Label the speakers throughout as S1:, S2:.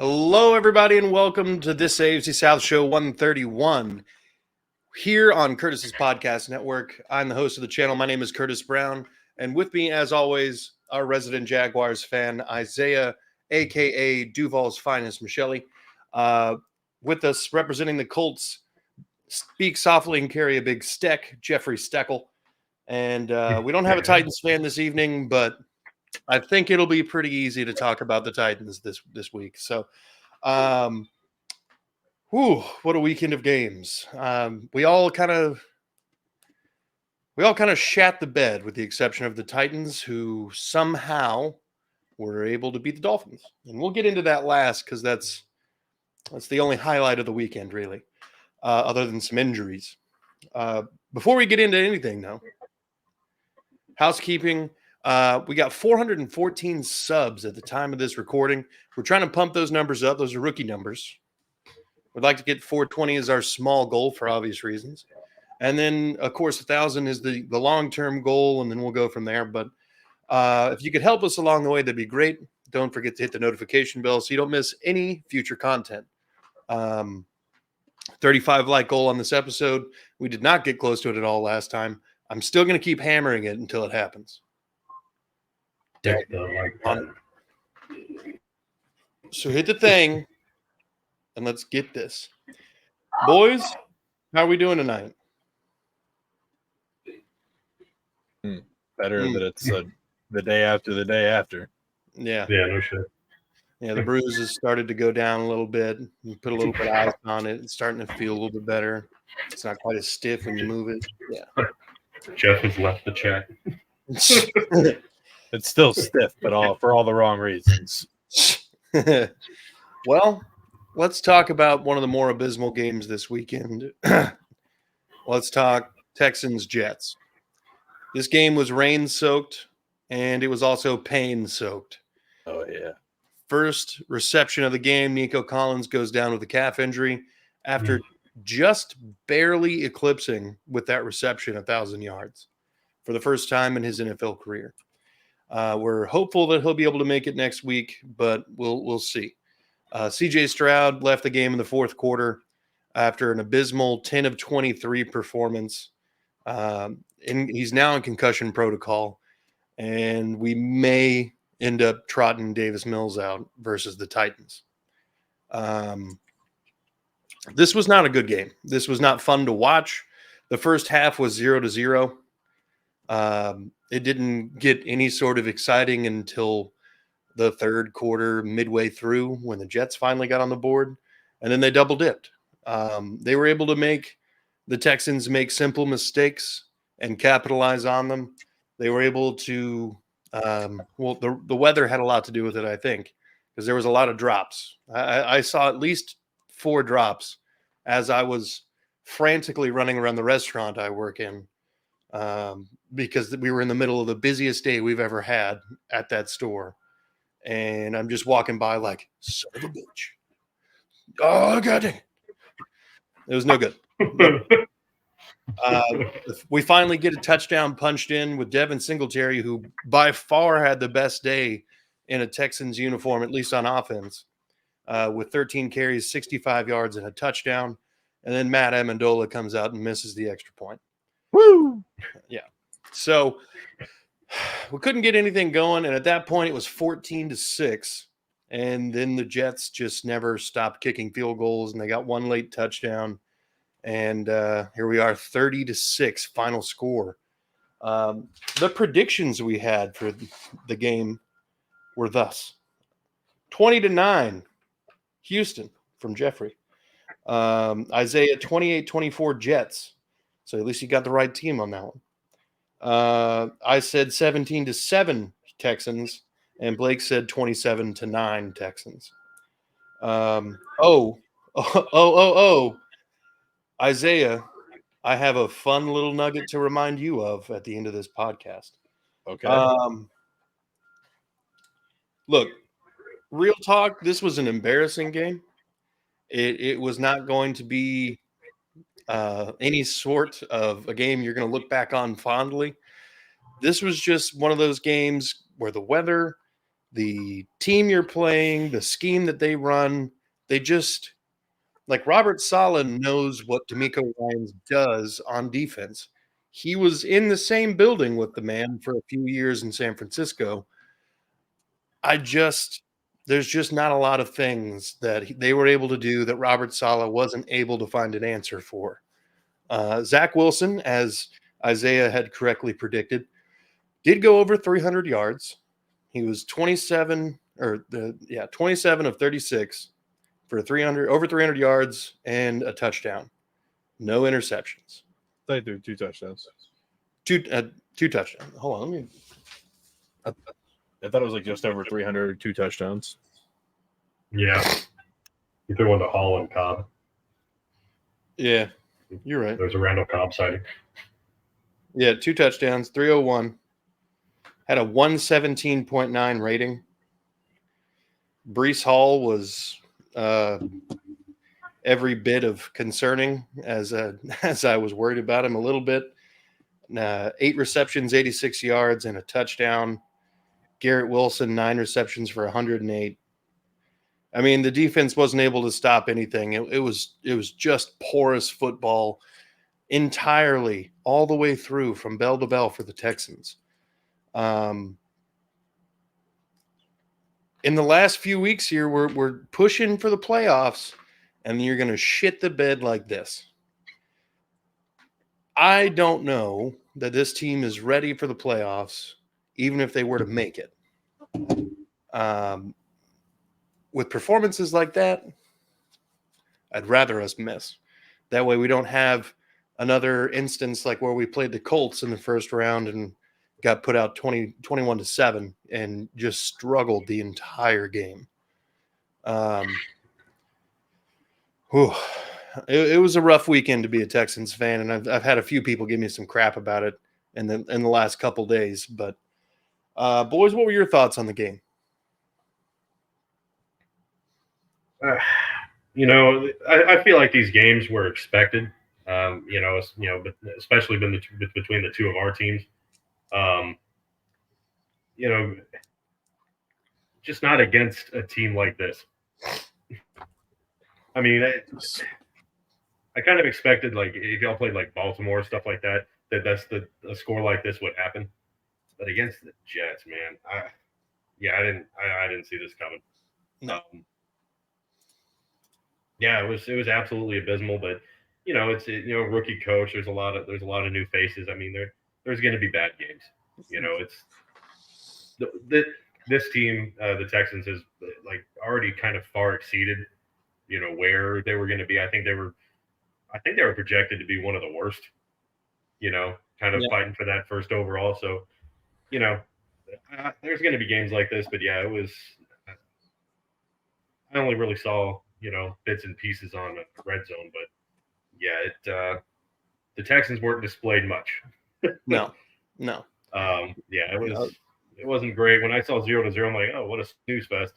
S1: Hello, everybody, and welcome to this AFC South show 131 here on Curtis's Podcast Network. I'm the host of the channel. My name is Curtis Brown, and with me, as always, our resident Jaguars fan, Isaiah, a.k.a. Duval's finest, Michelle. With us, representing the Colts, speak softly and carry a big stick, Jeffrey Steckel. And we don't have a Titans fan this evening, but I think it'll be pretty easy to talk about the Titans this week. So, what a weekend of games. We all kind of shat the bed, with the exception of the Titans, who somehow were able to beat the Dolphins. And we'll get into that last because that's the only highlight of the weekend, really, other than some injuries. Before we get into anything, though, housekeeping. We got 414 subs at the time of this recording. We're trying to pump those numbers up. Those are rookie numbers. We'd like to get 420 as our small goal for obvious reasons. And then, of course, 1,000 is the long-term goal, and then we'll go from there. But if you could help us along the way, that'd be great. Don't forget to hit the notification bell so you don't miss any future content. 35 like goal on this episode. We did not get close to it at all last time. I'm still going to keep hammering it until it happens. So hit the thing, and let's get this. Boys, how are we doing tonight?
S2: Better that it's the day after the day after.
S1: Yeah.
S3: Yeah, no shit.
S1: Yeah, the bruises started to go down a little bit. You put a little bit of ice on it. It's starting to feel a little bit better. It's not quite as stiff when you move it. Yeah.
S3: Jeff has left the chat.
S2: It's still stiff, but for all the wrong reasons.
S1: Well, let's talk about one of the more abysmal games this weekend. Let's talk Texans-Jets. This game was rain-soaked, and it was also pain-soaked.
S2: Oh, yeah.
S1: First reception of the game, Nico Collins goes down with a calf injury after just barely eclipsing with that reception 1,000 yards for the first time in his NFL career. We're hopeful that he'll be able to make it next week, but we'll see. C.J. Stroud left the game in the fourth quarter after an abysmal 10 of 23 performance. And he's now in concussion protocol, and we may end up trotting Davis Mills out versus the Titans. This was not a good game. This was not fun to watch. The first half was 0-0. It didn't get any sort of exciting until the third quarter, midway through, when the Jets finally got on the board, and then they double dipped. They were able to make the Texans make simple mistakes and capitalize on them. They were able to, the weather had a lot to do with it, I think, because there was a lot of drops. I saw at least 4 drops as I was frantically running around the restaurant I work in, because we were in the middle of the busiest day we've ever had at that store. And I'm just walking by like, son of a bitch. Oh, God dang it. It was no good. We finally get a touchdown punched in with Devin Singletary, who by far had the best day in a Texans uniform, at least on offense, with 13 carries, 65 yards, and a touchdown. And then Matt Amendola comes out and misses the extra point.
S2: Woo!
S1: Yeah. So we couldn't get anything going, and at that point it was 14-6. And then the Jets just never stopped kicking field goals, and they got one late touchdown. And here we are, 30-6 final score. The predictions we had for the game were thus: 20-9, Houston from Jeffrey. Isaiah, 28-24, Jets. So at least you got the right team on that one. I said 17-7 Texans, and Blake said 27-9 Texans. Isaiah, I have a fun little nugget to remind you of at the end of this podcast.
S2: Okay.
S1: Look, real talk, this was an embarrassing game. It was not going to be any sort of a game you're going to look back on fondly. This was just one of those games where the weather the team you're playing, the scheme that they run, they just like Robert Saleh knows what D'Amico Ryans does on defense. He was in the same building with the man for a few years in San Francisco. There's just not a lot of things that they were able to do that Robert Saleh wasn't able to find an answer for. Zach Wilson, as Isaiah had correctly predicted, did go over 300 yards. He was 27 of 36 for 300 over 300 yards and a touchdown. No interceptions.
S2: They threw 2 touchdowns.
S1: Two touchdowns. Hold on,
S2: I thought it was like just over 300, 2 touchdowns.
S3: Yeah. You threw one to Hall and Cobb.
S1: Yeah, you're right.
S3: There's a Randall Cobb sighting.
S1: Yeah, 2 touchdowns, 301. Had a 117.9 rating. Brees Hall was every bit of concerning as I was worried about him a little bit. 8 receptions, 86 yards, and a touchdown. Garrett Wilson, 9 receptions for 108. I mean, the defense wasn't able to stop anything. It was just porous football entirely, all the way through from bell to bell for the Texans. In the last few weeks here, we're pushing for the playoffs, and you're going to shit the bed like this. I don't know that this team is ready for the playoffs, even if they were to make it. With performances like that, I'd rather us miss. That way we don't have another instance like where we played the Colts in the first round and got put out 21-7 and just struggled the entire game. It was a rough weekend to be a Texans fan, and I've had a few people give me some crap about it in the last couple days. But boys, what were your thoughts on the game?
S3: I feel like these games were expected. But especially between the two of our teams. Just not against a team like this. I mean, I kind of expected, like, if y'all played like Baltimore, stuff like that, a score like this would happen. But against the Jets, man, I didn't see this coming.
S1: No.
S3: Yeah, it was absolutely abysmal. But it's rookie coach. There's a lot of new faces. I mean, there's going to be bad games. It's this team, the Texans, has like already kind of far exceeded where they were going to be. I think they were projected to be one of the worst. Fighting for that first overall. So there's going to be games like this. But yeah, it was. I only really saw bits and pieces on the red zone, but yeah, the Texans weren't displayed much.
S1: No.
S3: It wasn't great. When I saw 0-0, I'm like, oh, what a snooze fest.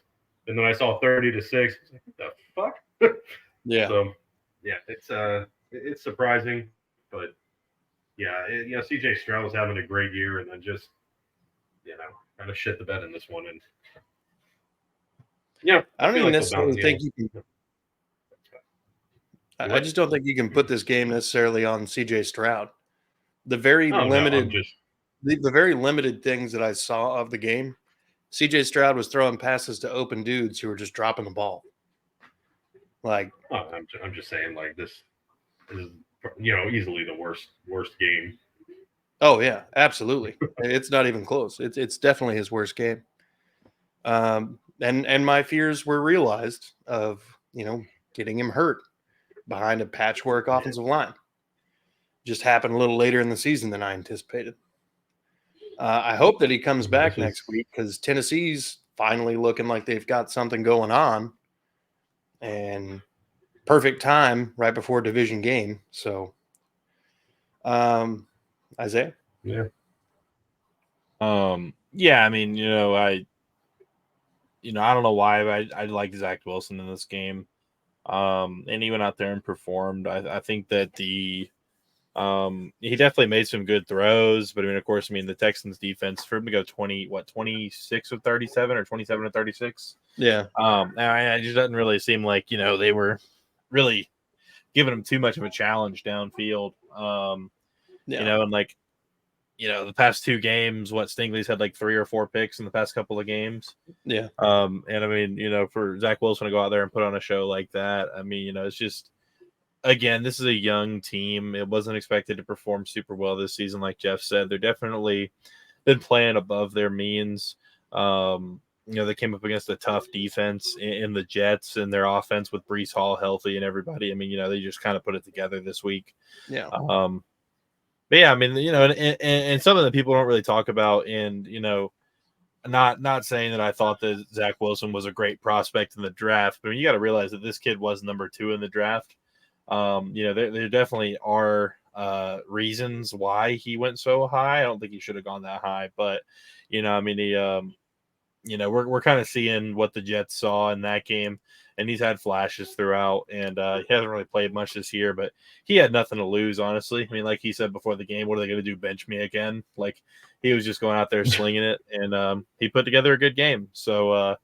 S3: And then I saw 30-6. I was like, what the fuck?
S1: Yeah.
S3: So yeah, it's surprising, but yeah, CJ Stroud was having a great year, and then just kind of shit the bed in this one. And
S1: I don't even necessarily think you can. I just don't think you can put this game necessarily on CJ Stroud. The very limited things that I saw of the game, CJ Stroud was throwing passes to open dudes who were just dropping the ball. Like,
S3: I'm just saying, like, this is easily the worst game.
S1: Oh yeah, absolutely. It's not even close. It's definitely his worst game. And my fears were realized of getting him hurt behind a patchwork offensive line. Just happened a little later in the season than I anticipated. I hope that he comes back next week because Tennessee's finally looking like they've got something going on, and perfect time right before a division game. So, Isaiah?
S3: Yeah.
S2: Yeah, I mean, I don't know why I like Zach Wilson in this game. And he went out there and performed. I think that the He definitely made some good throws, but I mean, of course, the Texans defense for him to go 26 of 37 or 27 of 36.
S1: Yeah.
S2: It just doesn't really seem like, they were really giving him too much of a challenge downfield. And the past two games, Stingley's had like 3 or 4 picks in the past couple of games.
S1: Yeah.
S2: And I mean, for Zach Wilson to go out there and put on a show like that, I mean, it's just, again, this is a young team. It wasn't expected to perform super well this season, like Jeff said. They're definitely been playing above their means. They came up against a tough defense in the Jets, and their offense with Breece Hall healthy and everybody. I mean, they just kind of put it together this week.
S1: Yeah.
S2: But yeah, I mean, and some of the people don't really talk about, and not saying that I thought that Zach Wilson was a great prospect in the draft, but you got to realize that this kid was number 2 in the draft. There definitely are reasons why he went so high. I don't think he should have gone that high, but we're kind of seeing what the Jets saw in that game, and he's had flashes throughout, and he hasn't really played much this year, but he had nothing to lose, honestly. I mean, like he said before the game, what are they going to do, bench me again? Like, he was just going out there slinging it, and he put together a good game. So,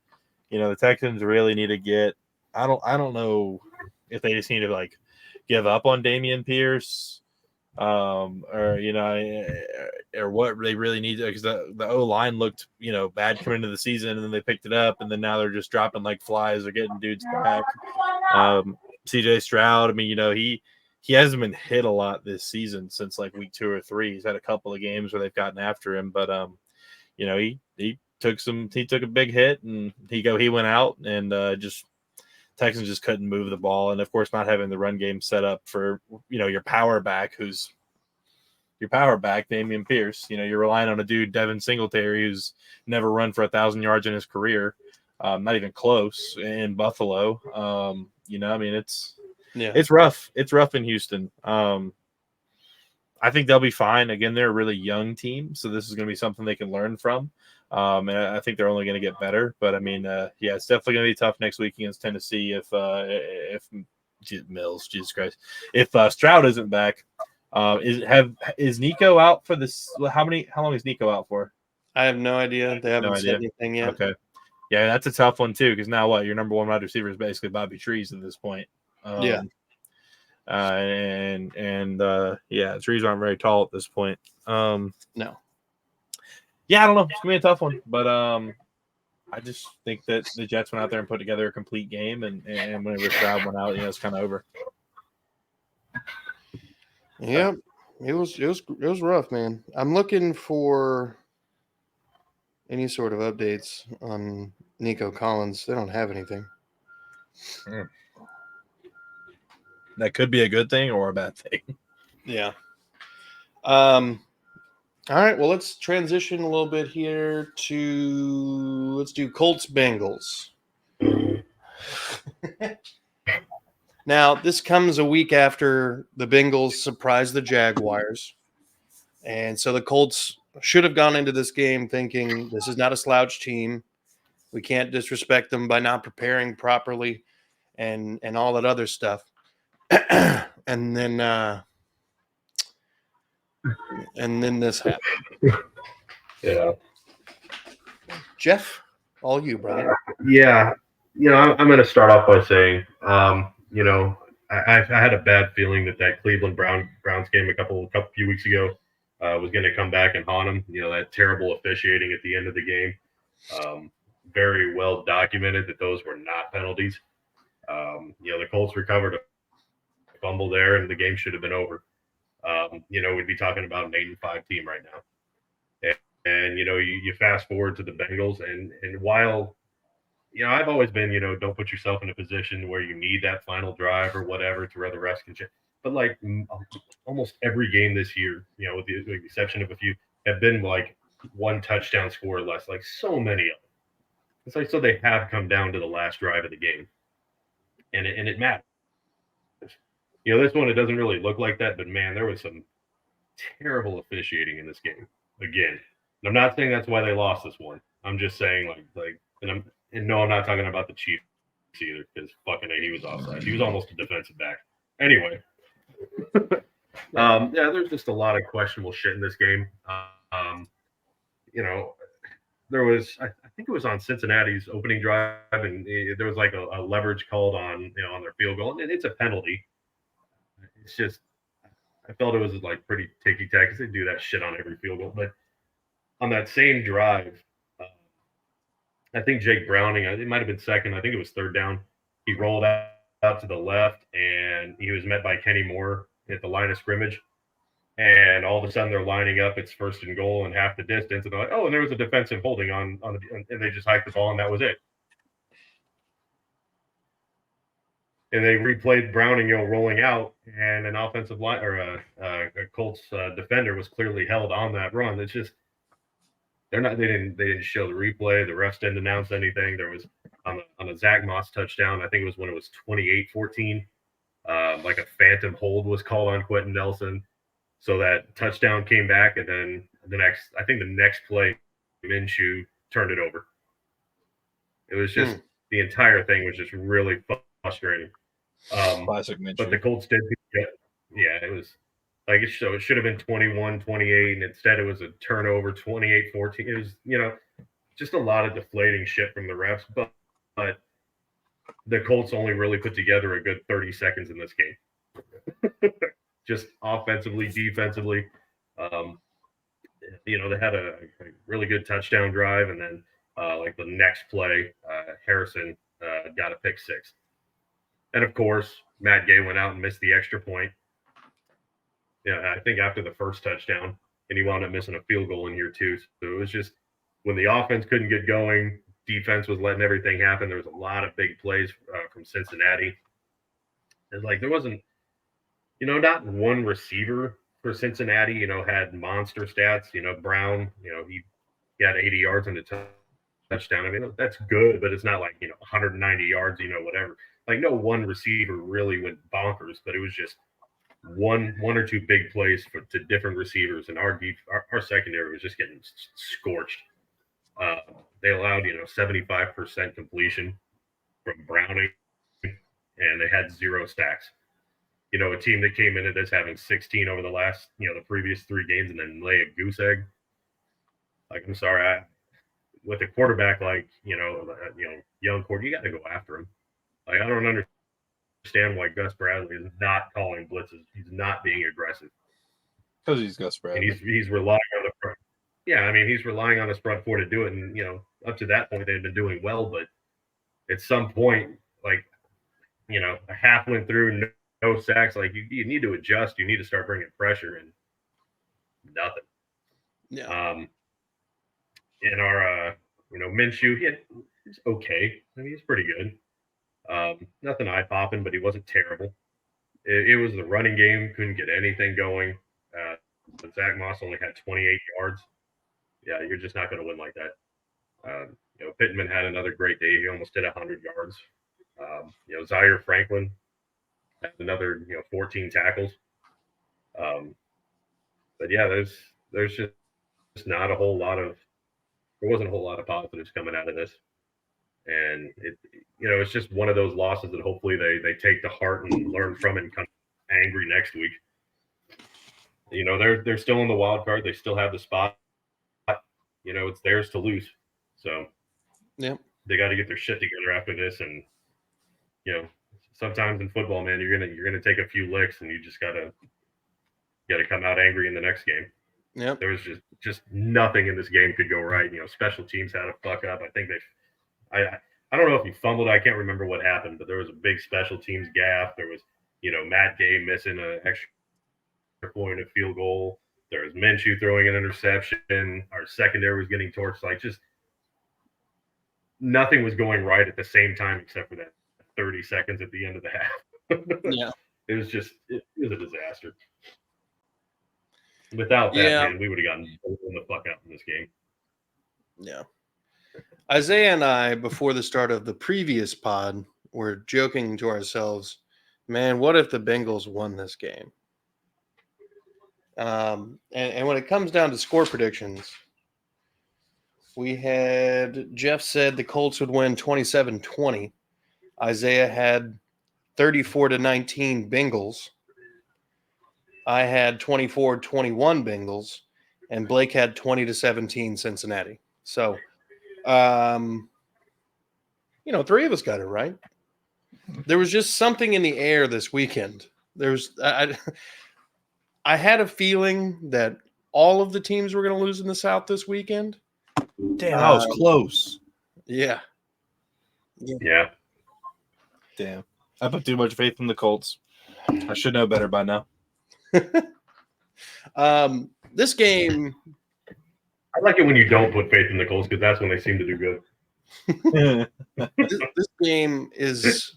S2: the Texans really need to get – I don't know if they just need to, like, give up on Dameon Pierce, or what they really need to, because the O-line looked bad coming into the season, and then they picked it up, and then now they're just dropping like flies. They're getting dudes back. CJ Stroud, I mean, he hasn't been hit a lot this season since like week 2 or 3. He's had a couple of games where they've gotten after him, but he took a big hit, and he went out, and Texans just couldn't move the ball. And of course, not having the run game set up for, your power back, Dameon Pierce. You're relying on a dude, Devin Singletary, who's never run for 1,000 yards in his career. Not even close in Buffalo. It's rough. It's rough in Houston. I think they'll be fine. Again, they're a really young team, so this is going to be something they can learn from. And I think they're only going to get better. But I mean, it's definitely going to be tough next week against Tennessee if Mills, Jesus Christ, if Stroud isn't back. Is Nico out for this? How long is Nico out for?
S1: I have no idea. They haven't said anything yet.
S2: Okay, yeah, that's a tough one too, because now your number 1 wide receiver is basically Bobby Trees at this point.
S1: Yeah.
S2: Trees aren't very tall at this point.
S1: No.
S2: Yeah, I don't know. It's gonna be a tough one, but I just think that the Jets went out there and put together a complete game, and whenever Stroud went out, it's kind of over.
S1: Yeah, it was rough, man. I'm looking for any sort of updates on Nico Collins. They don't have anything.
S2: That could be a good thing or a bad thing.
S1: Yeah. All right, well, let's transition a little bit here let's do Colts Bengals. Now, this comes a week after the Bengals surprised the Jaguars. And so the Colts should have gone into this game thinking this is not a slouch team. We can't disrespect them by not preparing properly and all that other stuff. And then this happened.
S3: Yeah.
S1: Jeff, all you, brother.
S3: Yeah. I'm going to start off by saying, I had a bad feeling that Cleveland Browns game a few weeks ago was going to come back and haunt them. That terrible officiating at the end of the game. Very well documented that those were not penalties. The Colts recovered a fumble there, and the game should have been over. We'd be talking about an 8-5 team right now. And you fast forward to the Bengals, and while I've always been, don't put yourself in a position where you need that final drive or whatever to where the rest can change. But like almost every game this year, with the exception of a few, have been like 1 touchdown score or less. Like so many of them. It's like so they have come down to the last drive of the game, and it matters. This one, it doesn't really look like that, but man, there was some terrible officiating in this game again. And I'm not saying that's why they lost this one. I'm just saying I'm not talking about the Chiefs either, because fucking A, he was offside. He was almost a defensive back. Anyway, Yeah, there's just a lot of questionable shit in this game. You know, there was I think it was on Cincinnati's opening drive, and there was like a leverage called on on their field goal, and it's a penalty. It's just I felt it was like pretty ticky tack because they do that shit on every field goal. But on that same drive, uh, I think Jake Browning, it might have been second. I think it was third down. He rolled out to the left, and he was met by Kenny Moore at the line of scrimmage. And all of a sudden, they're lining up. It's first and goal and half the distance, and they're like, "Oh, and there was a defensive holding on the," and they just hiked the ball, and that was it. And they replayed Browning, rolling out, and an offensive line or a Colts defender was clearly held on that run. It's just they didn't show the replay. The refs didn't announce anything. There was on a Zach Moss touchdown. I think it was when it was 28-14. Like a phantom hold was called on Quentin Nelson, so that touchdown came back, and then the next play, Minshew turned it over. It was just the entire thing was just really frustrating.
S2: Classic Minshew.
S3: But the Colts did, yeah, it was like it should have been 21-28, and instead it was a turnover, 28-14. It was just a lot of deflating shit from the refs, but the Colts only really put together a good 30 seconds in this game. Just offensively, defensively. They had a really good touchdown drive, and then like the next play, Harrison got a pick six. And of course, Matt Gay went out and missed the extra point. I think after the first touchdown, and he wound up missing a field goal in here too. So it was just when the offense couldn't get going, defense was letting everything happen. There was a lot of big plays from Cincinnati. And like there wasn't, not one receiver for Cincinnati, had monster stats. Brown, he had 80 yards on the touchdown. I mean, that's good, but it's not like 190 yards, whatever. Like no one receiver really went bonkers, but it was just one or two big plays to different receivers, and our secondary was just getting scorched. They allowed 75% completion from Browning, and they had 0 stacks. A team that came into this having 16 over the last the previous 3 games, and then lay a goose egg. Like I'm sorry, with a quarterback like young quarter, you got to go after him. Like I don't understand why Gus Bradley is not calling blitzes. He's not being aggressive
S2: because he's Gus Bradley.
S3: And he's relying on the front. Yeah, I mean he's relying on his front four to do it, and up to that point they've been doing well, but at some point, like a half went through, no sacks. Like you need to adjust. You need to start bringing pressure, and nothing.
S1: Yeah.
S3: In our Minshew, he's okay. I mean he's pretty good. Nothing eye popping, but he wasn't terrible. It was the running game, couldn't get anything going. Zach Moss only had 28 yards. Yeah, you're just not going to win like that. Pittman had another great day. He almost did 100 yards. Zaire Franklin had another 14 tackles. But yeah, there's just not a whole lot of there wasn't a whole lot of positives coming out of this. And it's just one of those losses that hopefully they take to heart and learn from it and come angry next week. They're still in the wild card. They still have the spot. It's theirs to lose. So
S1: yeah,
S3: they got to get their shit together after this. And sometimes in football, man, you're gonna take a few licks, and you just gotta come out angry in the next game.
S1: Yeah,
S3: there was just nothing in this game could go right. Special teams had a fuck up. I think I don't know if he fumbled. I can't remember what happened, but there was a big special teams gaffe. There was, Matt Gay missing an extra point, a field goal. There was Minshew throwing an interception. Our secondary was getting torched. Like just nothing was going right at the same time except for that 30 seconds at the end of the half.
S1: Yeah.
S3: It was a disaster. Without that, man, we would have gotten the fuck out in this game.
S1: Yeah. Isaiah and I, before the start of the previous pod, were joking to ourselves, man, what if the Bengals won this game? And when it comes down to score predictions, we had Jeff said the Colts would win 27-20. Isaiah had 34-19 Bengals. I had 24-21 Bengals, and Blake had 20-17 Cincinnati. So, three of us got it right. There was just something in the air this weekend. I had a feeling that all of the teams were going to lose in the South this weekend.
S2: Damn, that was close.
S1: Yeah.
S3: Yeah.
S2: Damn. I put too much faith in the Colts. I should know better by now.
S1: This game,
S3: I like it when you don't put faith in the Colts because that's when they seem to do good.
S1: this game is.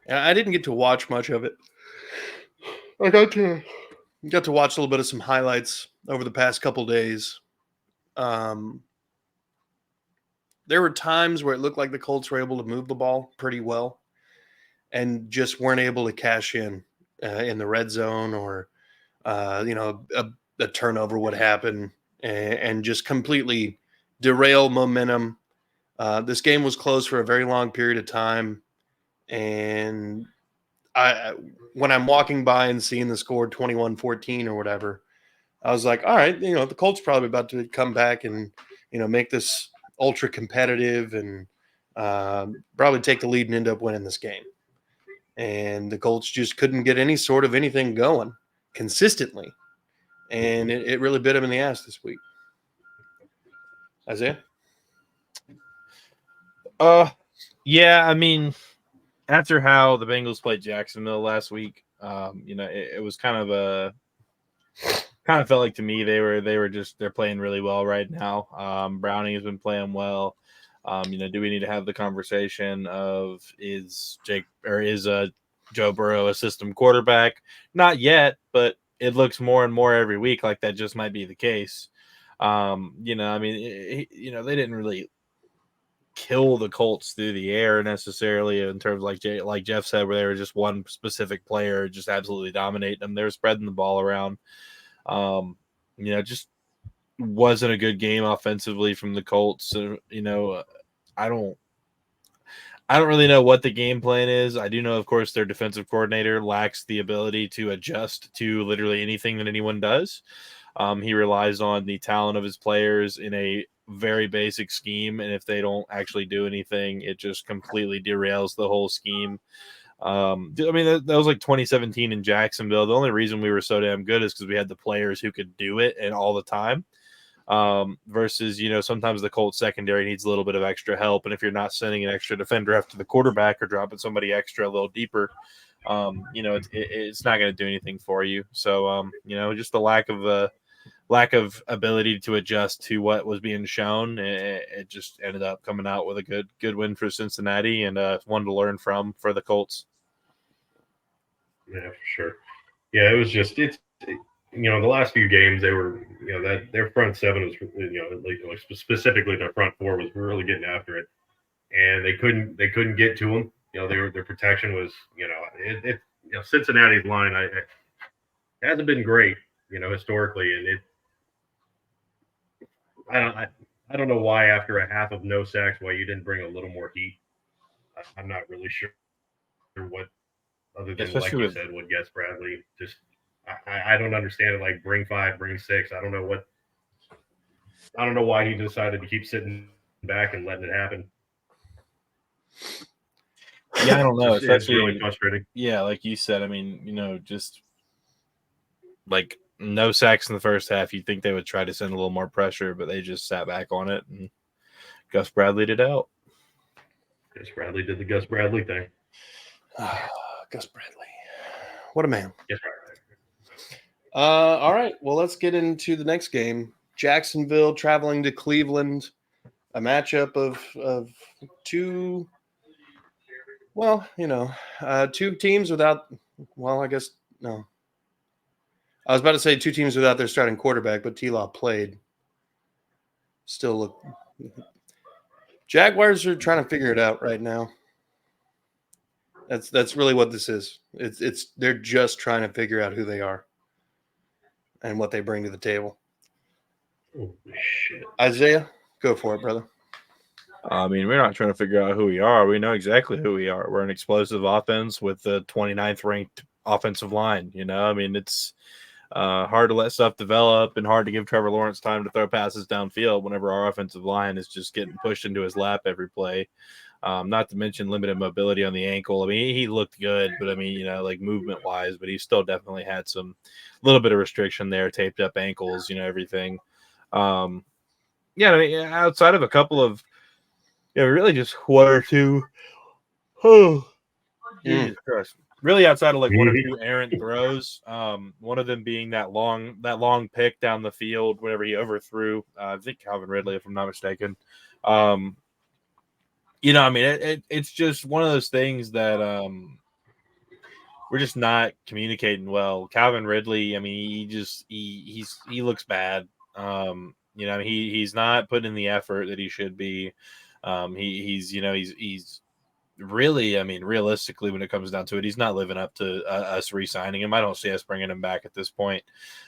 S1: I didn't get to watch much of it. I got to watch a little bit of some highlights over the past couple days. There were times where it looked like the Colts were able to move the ball pretty well, and just weren't able to cash in the red zone, or a turnover would happen and just completely derail momentum. This game was close for a very long period of time, and when I'm walking by and seeing the score 21-14 or whatever, I was like, all right, the Colts probably about to come back and make this ultra competitive and probably take the lead and end up winning this game. And the Colts just couldn't get any sort of anything going consistently. And it really bit them in the ass this week. Isaiah?
S2: Yeah, I mean, after how the Bengals played Jacksonville last week, it was kind of felt like to me they're playing really well right now. Browning has been playing well. Do we need to have the conversation of is Joe Burrow a system quarterback? Not yet, but it looks more and more every week like that just might be the case. They didn't really kill the Colts through the air necessarily in terms of like Jeff said, where they were just one specific player just absolutely dominating them. They were spreading the ball around. Just wasn't a good game offensively from the Colts. I don't really know what the game plan is. I do know, of course, their defensive coordinator lacks the ability to adjust to literally anything that anyone does. He relies on the talent of his players in a very basic scheme, and if they don't actually do anything, it just completely derails the whole scheme. That was like 2017 in Jacksonville. The only reason we were so damn good is because we had the players who could do it and all the time. Versus, sometimes the Colts secondary needs a little bit of extra help. And if you're not sending an extra defender after the quarterback or dropping somebody extra a little deeper, it's not going to do anything for you. So, just the lack of ability to adjust to what was being shown. It just ended up coming out with a good win for Cincinnati and one to learn from for the Colts.
S3: Yeah, for sure. Yeah, it was just the last few games they were that their front seven was specifically their front four was really getting after it, and they couldn't get to them. Their protection was Cincinnati's line it hasn't been great historically, and I don't know why after a half of no sacks why you didn't bring a little more heat. I'm not really sure what other than especially like you said with Gus Bradley just. I don't understand it. Like bring 5, bring 6. I don't know why he decided to keep sitting back and letting it happen.
S2: Yeah, I don't know.
S3: It's really frustrating.
S2: Yeah, like you said, I mean, just like no sacks in the first half. You'd think they would try to send a little more pressure, but they just sat back on it, and Gus Bradley did out.
S3: Gus Bradley did the Gus Bradley thing.
S1: Gus Bradley. What a man.
S3: Yes, right.
S1: All right. Well, let's get into the next game. Jacksonville traveling to Cleveland. A matchup of two teams without – well, I guess – no. I was about to say two teams without their starting quarterback, but T-Law played. Still look – Jaguars are trying to figure it out right now. That's really what this is. They're just trying to figure out who they are and what they bring to the table.
S3: Oh, shit.
S1: Isaiah, go for it, brother.
S2: I mean, we're not trying to figure out who we are. We know exactly who we are. We're an explosive offense with the 29th ranked offensive line. I mean, it's hard to let stuff develop and hard to give Trevor Lawrence time to throw passes downfield whenever our offensive line is just getting pushed into his lap every play. Not to mention limited mobility on the ankle. I mean, he looked good, but I mean, like movement wise, but he still definitely had some little bit of restriction there, taped up ankles, everything. Yeah, I mean, outside of a couple of, really just one or two. Oh, Jesus Christ. Really outside of like one or two errant throws. One of them being that long pick down the field, whenever he overthrew, I think Calvin Ridley, if I'm not mistaken. I mean, it's just one of those things that we're just not communicating well. Calvin Ridley, I mean, he looks bad. He's not putting in the effort that he should be. He's really, I mean, realistically, when it comes down to it, he's not living up to us re-signing him. I don't see us bringing him back at this point,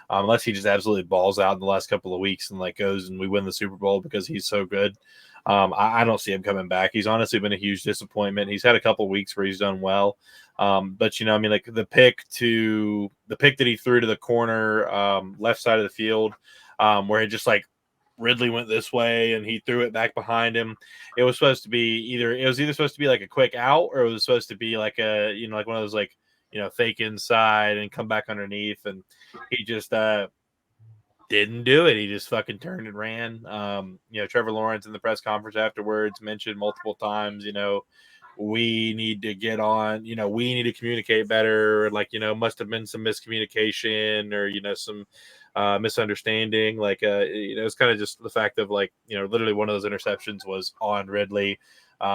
S2: unless he just absolutely balls out in the last couple of weeks and like goes and we win the Super Bowl because he's so good. I don't see him coming back. He's honestly been a huge disappointment. He's had a couple of weeks where he's done well, but I mean, like the pick that he threw to the corner left side of the field, where he just like Ridley went this way and he threw it back behind him. It was supposed to be either supposed to be like a quick out, or it was supposed to be like a like one of those like fake inside and come back underneath, and he just didn't do it. He just fucking turned and ran. Trevor Lawrence in the press conference afterwards mentioned multiple times, we need to get on, we need to communicate better. Like, must have been some miscommunication or, some misunderstanding. Like, it's kind of just the fact of like, literally one of those interceptions was on Ridley,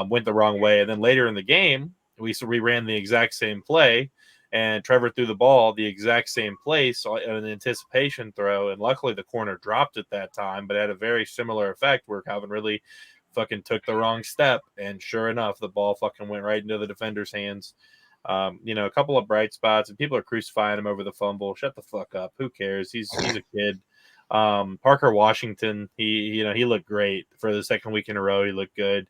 S2: went the wrong way. And then later in the game, we ran the exact same play and Trevor threw the ball the exact same place on an anticipation throw. And luckily the corner dropped it that time, but it had a very similar effect where Calvin Ridley fucking took the wrong step, and sure enough, the ball fucking went right into the defender's hands. A couple of bright spots, and people are crucifying him over the fumble. Shut the fuck up. Who cares? He's a kid. Parker Washington, he looked great for the second week in a row. He looked good.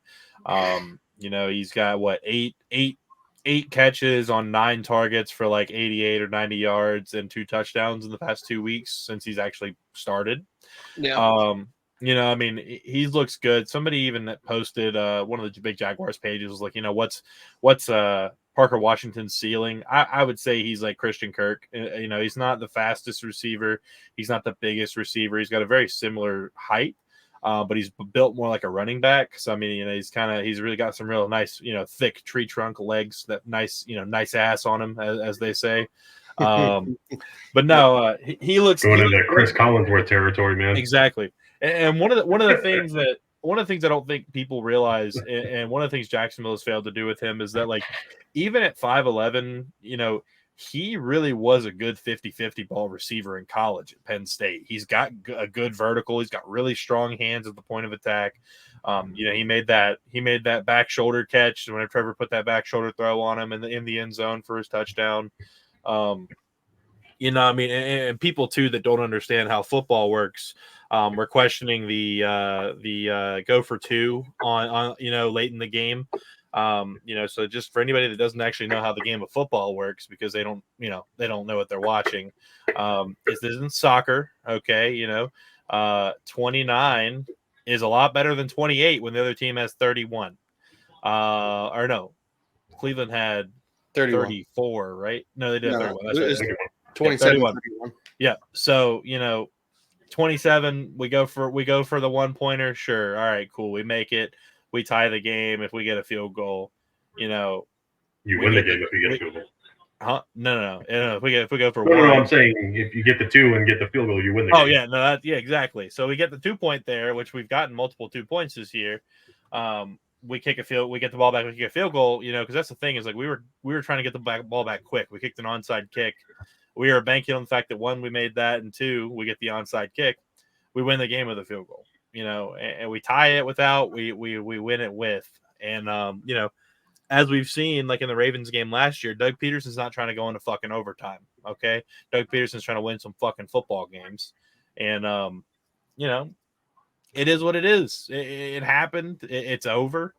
S2: He's got eight catches on 9 targets for like 88 or 90 yards and 2 touchdowns in the past 2 weeks since he's actually started.
S1: Yeah.
S2: I mean, he looks good. Somebody even posted one of the big Jaguars pages was like, what's Parker Washington's ceiling? I would say he's like Christian Kirk. He's not the fastest receiver. He's not the biggest receiver. He's got a very similar height, but he's built more like a running back. So I mean, he's really got some real nice, thick tree trunk legs. That nice, nice ass on him, as they say. But no, he looks
S3: going into Chris Collinsworth territory, man.
S2: Exactly. And one of the things I don't think people realize, and one of the things Jacksonville has failed to do with him is that, like, even at 5'11", he really was a good 50-50 ball receiver in college at Penn State. He's got a good vertical. He's got really strong hands at the point of attack. He made that back shoulder catch when Trevor put that back shoulder throw on him in the end zone for his touchdown. I mean, and people too that don't understand how football works, we're questioning the go for 2 on late in the game. So just for anybody that doesn't actually know how the game of football works, because they don't know what they're watching. This isn't soccer, okay? 29 is a lot better than 28 when the other team has 31. Or no, Cleveland had 34, right? No, they did 31. That's right.
S1: 27,
S2: 31.
S1: 31.
S2: Yeah. So, 27, we go for the 1-pointer. Sure. All right, cool. We make it. We tie the game if we get a field goal.
S3: You win the game if you get a field goal.
S2: Huh? No. If we go for
S3: no,
S2: 1.
S3: No, I'm saying if you get the 2 and get the field goal, you win the game.
S2: Oh yeah, no, exactly. So we get the 2-point there, which we've gotten multiple 2 points this year. We get the ball back, we kick a field goal, because that's the thing is like we were trying to get the ball back quick. We kicked an onside kick. We are banking on the fact that 1, we made that, and 2, we get the onside kick. We win the game with a field goal, and we tie it without, we win it with. And, as we've seen, like in the Ravens game last year, Doug Peterson's not trying to go into fucking overtime. Okay. Doug Peterson's trying to win some fucking football games. And, it is what it is. It happened. It's over.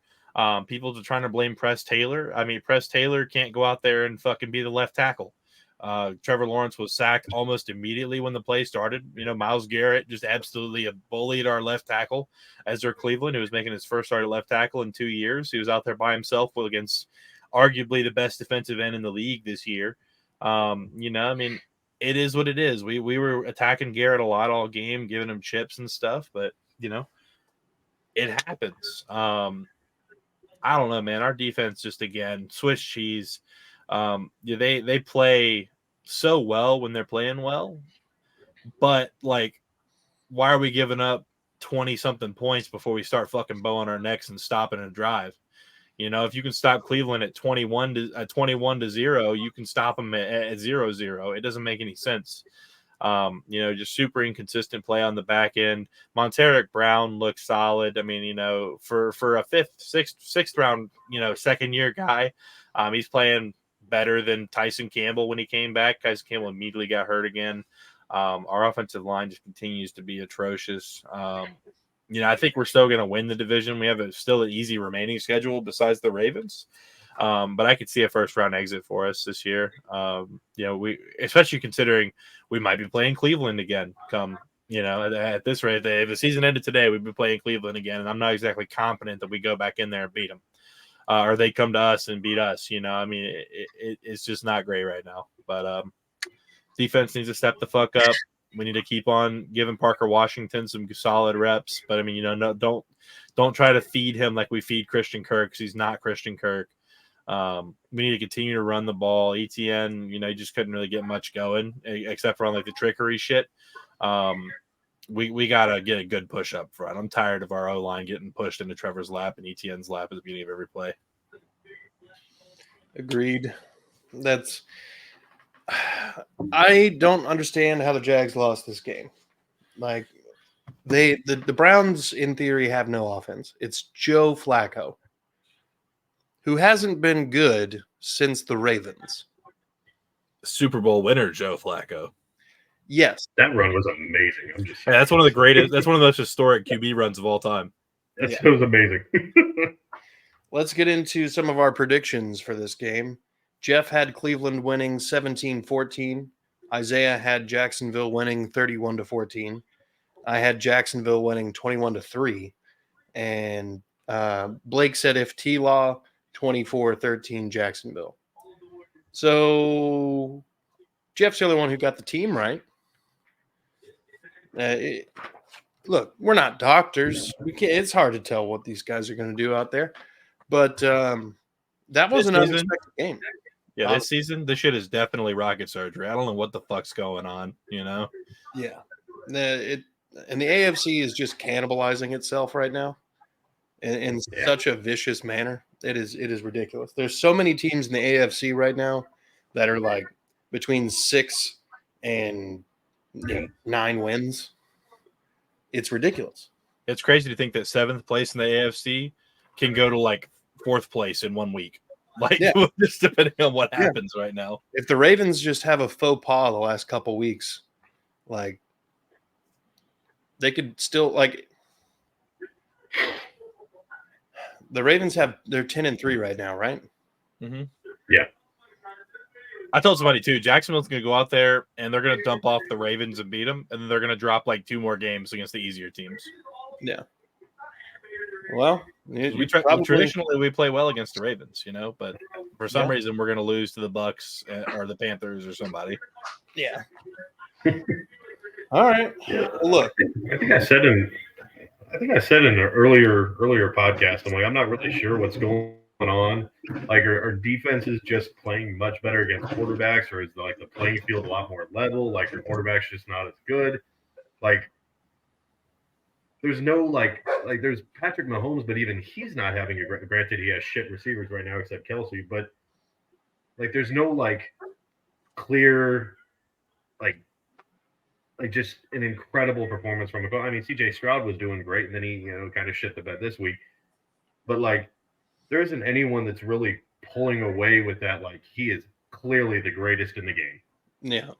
S2: People are trying to blame Press Taylor. I mean, Press Taylor can't go out there and fucking be the left tackle. Trevor Lawrence was sacked almost immediately when the play started. Myles Garrett just absolutely bullied our left tackle, Ezra Cleveland, who was making his first start at left tackle in 2 years. He was out there by himself against arguably the best defensive end in the league this year. It is what it is. We were attacking Garrett a lot all game, giving him chips and stuff, but it happens. I don't know, man. Our defense just, again, Swiss cheese. They play so well when they're playing well, but like, why are we giving up 20-something points before we start fucking bowing our necks and stopping a drive? If you can stop Cleveland at 21-0, you can stop them at 0-0. It doesn't make any sense. Just super inconsistent play on the back end. Monteric Brown looks solid. I mean, for a sixth round, second year guy, he's playing better than Tyson Campbell when he came back. Tyson Campbell immediately got hurt again. Our offensive line just continues to be atrocious. I think we're still going to win the division. We have still an easy remaining schedule besides the Ravens. But I could see a first round exit for us this year. We, especially considering we might be playing Cleveland again at this rate. If the season ended today, we'd be playing Cleveland again. And I'm not exactly confident that we go back in there and beat them. Or they come to us and beat us. It's just not great right now. But defense needs to step the fuck up. We need to keep on giving Parker Washington some solid reps. But don't try to feed him like we feed Christian Kirk, because he's not Christian Kirk. We need to continue to run the ball. ETN, he just couldn't really get much going except for on like the trickery shit. We gotta get a good push up front. I'm tired of our O-line getting pushed into Trevor's lap and ETN's lap at the beginning of every play.
S1: Agreed. I don't understand how the Jags lost this game. Like, the Browns in theory have no offense. It's Joe Flacco, who hasn't been good since the Ravens.
S2: Super Bowl winner Joe Flacco.
S1: Yes.
S3: That run was amazing. I'm just
S2: saying. That's one of the greatest. That's one of the most historic QB runs of all time.
S3: It was amazing.
S1: Let's get into some of our predictions for this game. Jeff had Cleveland winning 17-14. Isaiah had Jacksonville winning 31-14. I had Jacksonville winning 21-3. And Blake said if T-Law 24-13 Jacksonville. So Jeff's the only one who got the team right. Look, we're not doctors. It's hard to tell what these guys are going to do out there. But that was an unexpected game.
S2: Yeah, this season, this shit is definitely rocket surgery. I don't know what the fuck's going on, Yeah.
S1: And the AFC is just cannibalizing itself right now in such a vicious manner. It is ridiculous. There's so many teams in the AFC right now that are like between 6 and 9 wins. It's ridiculous.
S2: It's crazy to think that 7th place in the AFC can go to like 4th place in 1 week. Just depending on what happens right now.
S1: If the Ravens just have a faux pas the last couple weeks, like, they could still, like, the Ravens they're 10-3 right now, right?
S2: Mm-hmm.
S3: Yeah.
S2: I told somebody too, Jacksonville's going to go out there and they're going to dump off the Ravens and beat them, and then they're going to drop like 2 more games against the easier teams.
S1: Yeah. Well,
S2: traditionally we play well against the Ravens, but for some reason we're going to lose to the Bucks or the Panthers or somebody.
S1: Yeah. All right.
S3: Yeah.
S1: Well, look,
S3: I think I said in an earlier podcast, I'm not really sure what's going on. Like, are defenses just playing much better against quarterbacks, or is like the playing field a lot more level? Like, your quarterback's just not as good. Like, there's no like there's Patrick Mahomes, but even he's not having a granted he has shit receivers right now except Kelsey, but like there's no like clear like just an incredible performance from CJ Stroud was doing great, and then he kind of shit the bed this week, but like there isn't anyone that's really pulling away with that. Like, he is clearly the greatest in the game.
S1: Yeah.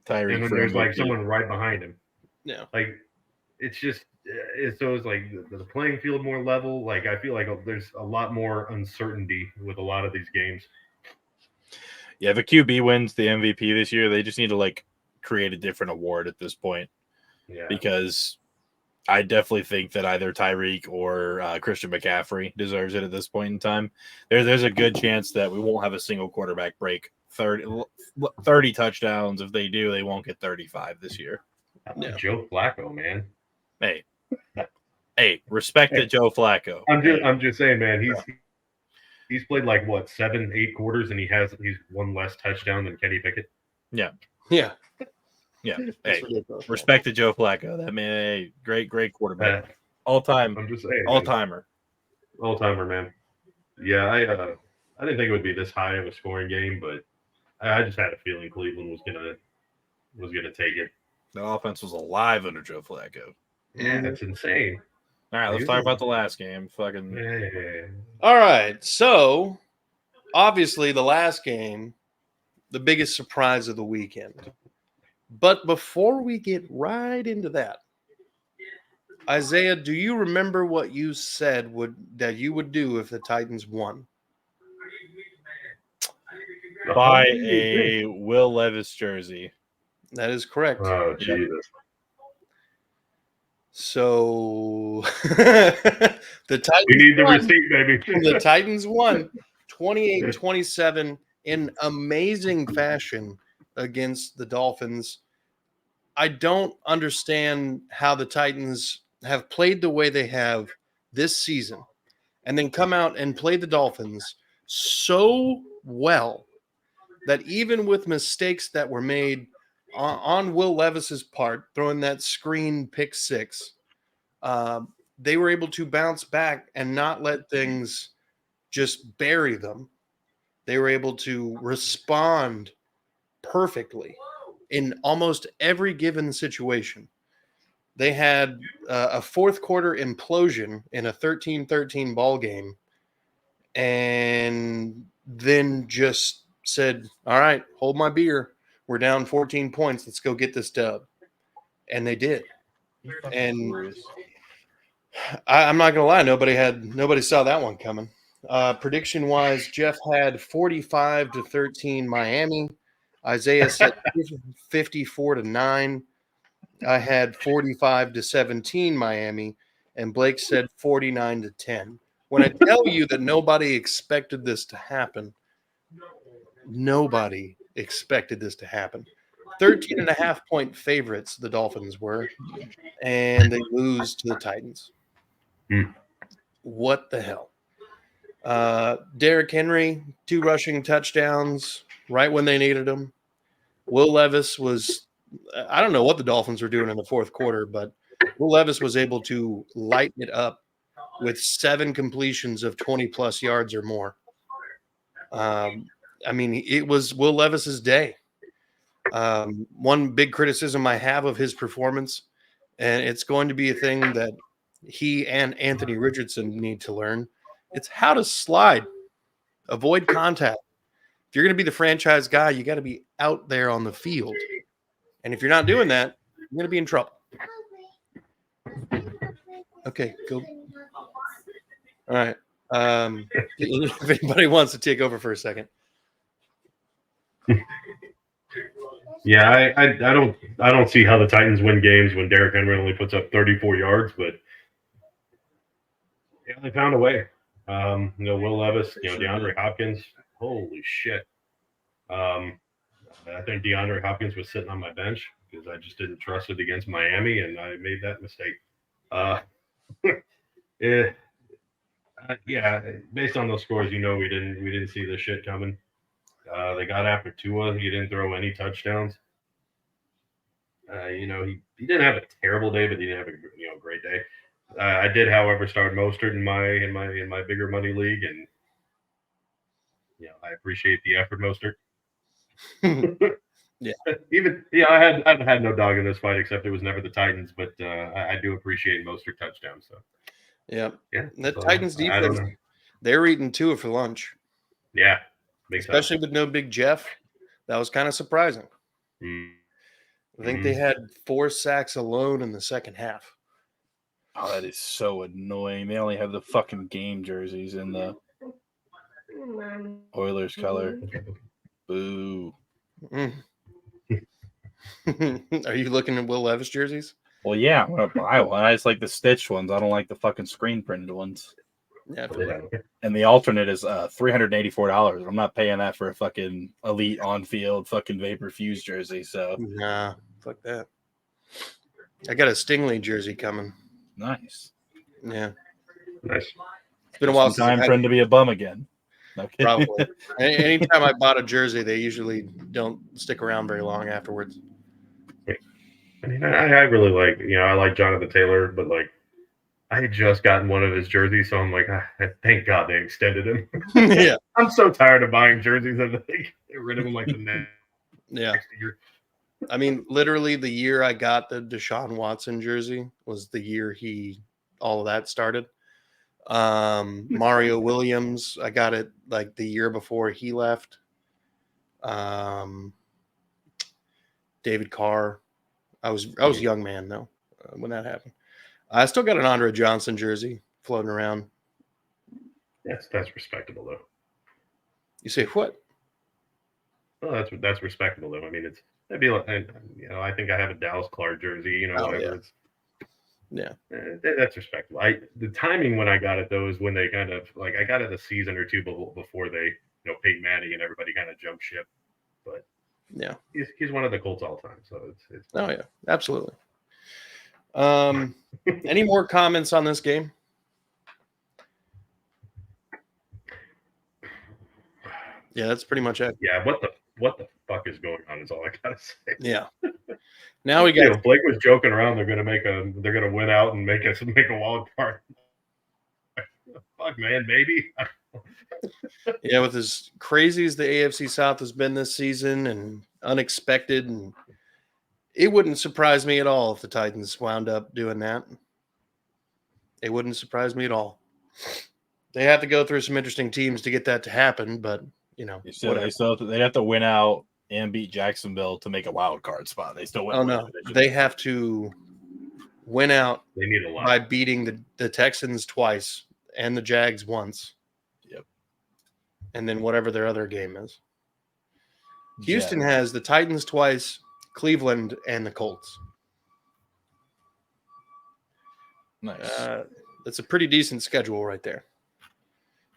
S3: And then there's like someone right behind him.
S1: Yeah.
S3: Like, it's just it's like the playing field more level. Like, I feel like there's a lot more uncertainty with a lot of these games.
S2: Yeah, if a QB wins the MVP this year, they just need to like create a different award at this point.
S3: Yeah.
S2: Because I definitely think that either Tyreek or Christian McCaffrey deserves it at this point in time. There's a good chance that we won't have a single quarterback break 30 touchdowns. If they do, they won't get 35 this year.
S1: Yeah.
S3: Joe Flacco, man.
S2: Hey, respect to Joe Flacco.
S3: I'm just saying, man. He's played like what 7-8 quarters, and he's one less touchdown than Kenny Pickett.
S1: Yeah.
S2: Hey, respect to Joe Flacco. That man, hey, great quarterback, all time.
S3: I'm just saying,
S2: all timer,
S3: man. Yeah, I didn't think it would be this high of a scoring game, but I just had a feeling Cleveland was gonna take it.
S2: The offense was alive under Joe Flacco.
S3: Yeah, that's insane.
S2: All right, let's talk about the last game. Fucking.
S3: Yeah.
S1: All right. So, obviously, the last game, the biggest surprise of the weekend. But before we get right into that, Isaiah, do you remember what you said that you would do if the Titans won?
S2: Buy a Will Levis jersey.
S1: That is correct.
S3: Oh, Jesus.
S1: So the Titans
S3: You need the receipt, baby.
S1: The Titans won 28-27 in amazing fashion against the Dolphins. I don't understand how the Titans have played the way they have this season and then come out and play the Dolphins so well that even with mistakes that were made on Will Levis's part, throwing that screen pick six, they were able to bounce back and not let things just bury them. They were able to respond perfectly in almost every given situation. They had a fourth quarter implosion in a 13-13 ball game and then just said, all right, hold my beer. We're down 14 points. Let's go get this dub. And they did. And I'm not going to lie. Nobody saw that one coming. Prediction wise, Jeff had 45-13 Miami. Isaiah said 54-9. I had 45-17 Miami, and Blake said 49-10. When I tell you that nobody expected this to happen, nobody expected this to happen. 13.5-point favorites, the Dolphins were, and they lose to the Titans. What the hell? Derrick Henry, 2 rushing touchdowns right when they needed them. Will Levis was, I don't know what the Dolphins were doing in the fourth quarter, but Will Levis was able to light it up with 7 completions of 20-plus yards or more. I mean, it was Will Levis's day. One big criticism I have of his performance, and it's going to be a thing that he and Anthony Richardson need to learn, it's how to slide, avoid contact. If you're going to be the franchise guy, you got to be out there on the field. And if you're not doing that, you're going to be in trouble. Okay, go. All right. If anybody wants to take over for a second.
S3: Yeah, I don't see how the Titans win games when Derrick Henry only puts up 34 yards, but yeah, they found a way. Will Levis, DeAndre Hopkins, holy shit. I think DeAndre Hopkins was sitting on my bench because I just didn't trust it against Miami, and I made that mistake. Yeah, based on those scores, we didn't see this shit coming. They got after Tua. He didn't throw any touchdowns. He didn't have a terrible day, but he didn't have a great day. I did, however, start Mostert in my bigger money league, and I appreciate the effort, Mostert.
S1: Yeah.
S3: I've had no dog in this fight, except it was never the Titans, but I do appreciate Mostert touchdowns. So
S1: yeah. The
S3: so,
S1: Titans defense, they're eating Tua for lunch.
S3: Yeah.
S1: Especially with no Big Jeff. That was kind of surprising. I think they had 4 sacks alone in the second half.
S2: Oh, that is so annoying. They only have the fucking game jerseys in the Oilers color. Boo.
S1: Mm. Are you looking at Will Levis jerseys?
S2: Well, yeah, I'm gonna buy one. I just like the stitched ones. I don't like the fucking screen printed ones.
S1: Yeah, I feel
S3: Yeah.
S1: that.
S2: And the alternate is $384. I'm not paying that for a fucking elite on field fucking Vapor Fuse jersey. So
S1: Nah, fuck that. I got a Stingley jersey coming.
S2: nice.
S1: Yeah,
S3: Nice.
S1: it's been a while
S2: Just in
S1: since
S2: time
S1: I
S2: for him to be a bum again. No kidding.
S1: probably. Anytime I bought a jersey, they usually don't stick around very long afterwards.
S3: I mean, I really like, I like Jonathan Taylor, but like, I had just gotten one of his jerseys, so I'm like, thank God they extended him.
S1: Yeah,
S3: I'm so tired of buying jerseys and they get rid of them like the next
S1: yeah.
S3: year.
S1: I mean, literally, the year I got the Deshaun Watson jersey was the year all of that started. Mario Williams, I got it like the year before he left. David Carr. I was a young man though when that happened. I still got an Andre Johnson jersey floating around.
S3: That's respectable though.
S1: You say what?
S3: Well, that's respectable though. I mean, it'd be like, I think I have a Dallas Clark jersey.
S1: Oh,
S3: Whatever.
S1: yeah.
S3: That's respectable. The timing when I got it though is when they kind of like I got it a season or two before they, Peyton Manning and everybody kind of jumped ship. But
S1: Yeah,
S3: he's one of the Colts all time. So it's
S1: oh yeah, absolutely. Any more comments on this game? Yeah, that's pretty much it.
S3: Yeah, what the fuck is going on is all I gotta say.
S1: Yeah. Now we got
S3: Blake was joking around. They're gonna win out and make a wild card. Fuck, man, maybe.
S1: yeah, with as crazy as the AFC South has been this season and unexpected, and it wouldn't surprise me at all if the Titans wound up doing that. It wouldn't surprise me at all. They have to go through some interesting teams to get that to happen, but
S2: They'd have to win out and beat Jacksonville to make a wild card spot. They still wouldn't.
S1: Oh no, they have to win out
S3: They need a lot
S1: by beating the Texans twice and the Jags once.
S2: Yep.
S1: And then whatever their other game is. Houston has the Titans twice, Cleveland, and the Colts.
S2: Nice.
S1: That's a pretty decent schedule right there.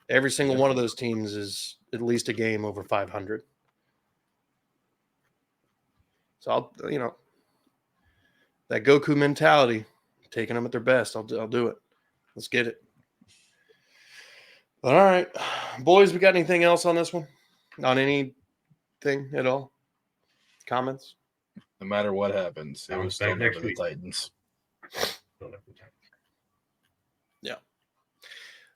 S1: Every single one of those teams is at least a game over 500. So that Goku mentality, taking them at their best. I'll do it. Let's get it. All right, boys. We got anything else on this one? On anything at all? Comments?
S2: No matter what happens, it was still
S3: next
S2: never the
S3: week.
S2: Titans.
S1: Yeah.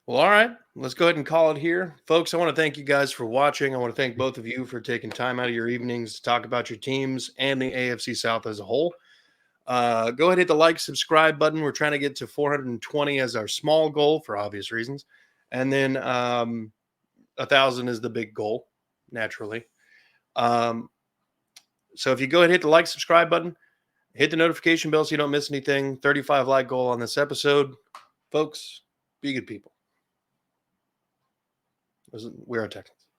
S1: Well, all right. Let's go ahead and call it here. Folks, I want to thank you guys for watching. I want to thank both of you for taking time out of your evenings to talk about your teams and the AFC South as a whole. Go ahead and hit the like, subscribe button. We're trying to get to 420 as our small goal for obvious reasons. And then 1,000 is the big goal, naturally. So if you go ahead and hit the like, subscribe button, hit the notification bell so you don't miss anything. 35 like goal on this episode. Folks, be good people. We are Texans.